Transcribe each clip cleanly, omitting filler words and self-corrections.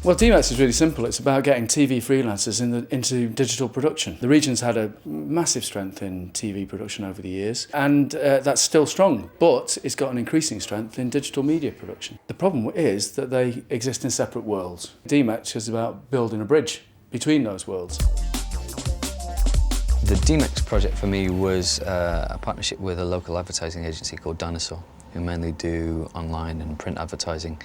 Well, DMEX is really simple. It's about getting TV freelancers into digital production. The region's had a massive strength in TV production over the years, and that's still strong, but it's got an increasing strength in digital media production. The problem is that they exist in separate worlds. DMEX is about building a bridge between those worlds. The DMEX project for me was a partnership with a local advertising agency called Dinosaur, who mainly do online and print advertising.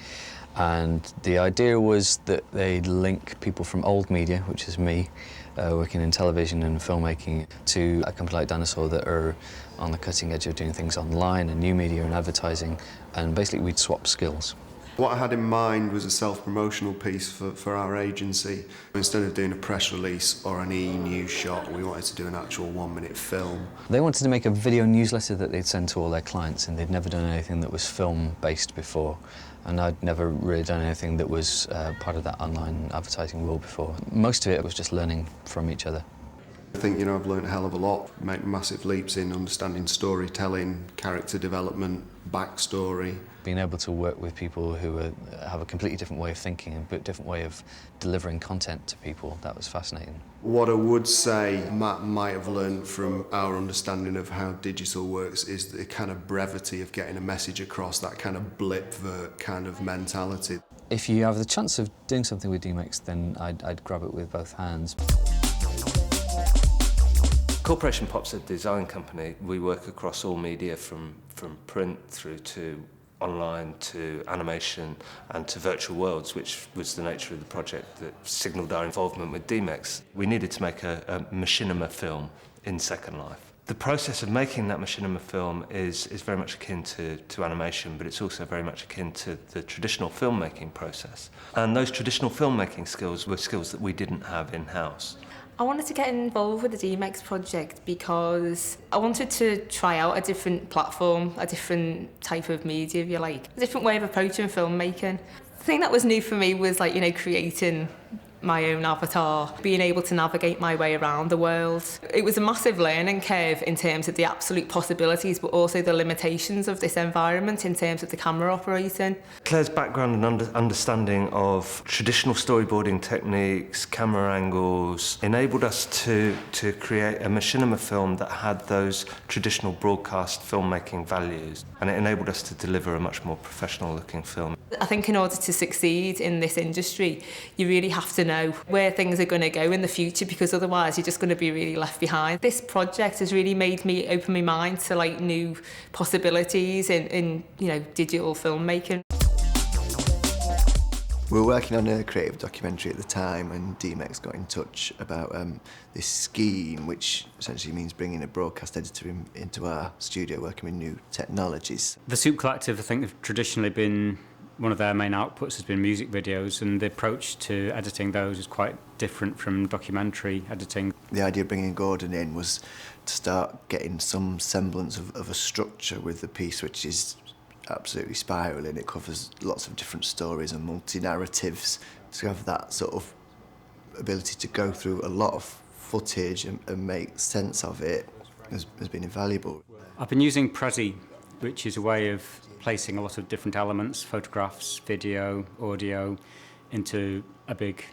And the idea was that they'd link people from old media, which is me, working in television and filmmaking, to a company like Dinosaur that are on the cutting edge of doing things online and new media and advertising, and basically we'd swap skills. What I had in mind was a self-promotional piece for our agency. Instead of doing a press release or an e-news shot, we wanted to do an actual 1-minute film. They wanted to make a video newsletter that they'd send to all their clients, and they'd never done anything that was film-based before. And I'd never really done anything that was part of that online advertising world before. Most of it was just learning from each other. I think, I've learned a hell of a lot, make massive leaps in understanding storytelling, character development, backstory. Being able to work with people who have a completely different way of thinking and a different way of delivering content to people, that was fascinating. What I would say Matt might have learned from our understanding of how digital works is the kind of brevity of getting a message across, that kind of blip-vert kind of mentality. If you have the chance of doing something with DMEX, then I'd grab it with both hands. Corporation Pop's a design company. We work across all media from print through to online to animation and to virtual worlds, which was the nature of the project that signalled our involvement with DMEX. We needed to make a machinima film in Second Life. The process of making that machinima film is very much akin to animation, but it's also very much akin to the traditional filmmaking process. And those traditional filmmaking skills were skills that we didn't have in-house. I wanted to get involved with the DMEX project because I wanted to try out a different platform, a different type of media, if you like, a different way of approaching filmmaking. The thing that was new for me was creating my own avatar, being able to navigate my way around the world. It was a massive learning curve in terms of the absolute possibilities, but also the limitations of this environment in terms of the camera operating. Claire's background and understanding of traditional storyboarding techniques, camera angles, enabled us to create a machinima film that had those traditional broadcast filmmaking values, and it enabled us to deliver a much more professional looking film. I think in order to succeed in this industry, you really have to know where things are going to go in the future, because otherwise you're just going to be really left behind. This project has really made me open my mind to new possibilities in digital filmmaking. We were working on a creative documentary at the time, and DMEX got in touch about this scheme, which essentially means bringing a broadcast editor into our studio, working with new technologies. The Soup Collective, I think, have traditionally been one of their main outputs has been music videos, and the approach to editing those is quite different from documentary editing. The idea of bringing Gordon in was to start getting some semblance of a structure with the piece, which is absolutely spiralling. It covers lots of different stories and multi-narratives. To have that sort of ability to go through a lot of footage and make sense of it has been invaluable. I've been using Prezi, which is a way of placing a lot of different elements, photographs, video, audio, into a big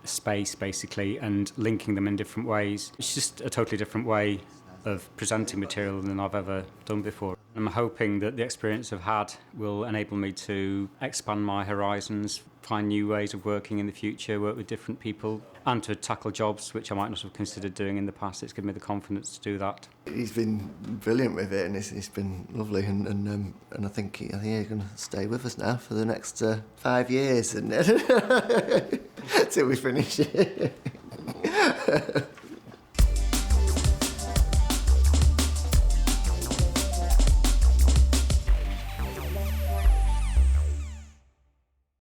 space, basically, and linking them in different ways. It's just a totally different way of presenting material than I've ever done before. I'm hoping that the experience I've had will enable me to expand my horizons, find new ways of working in the future, work with different people, and to tackle jobs which I might not have considered doing in the past. It's given me the confidence to do that. He's been brilliant with it, and it's been lovely, and I think he's going to stay with us now for the next 5 years, and till we finish it.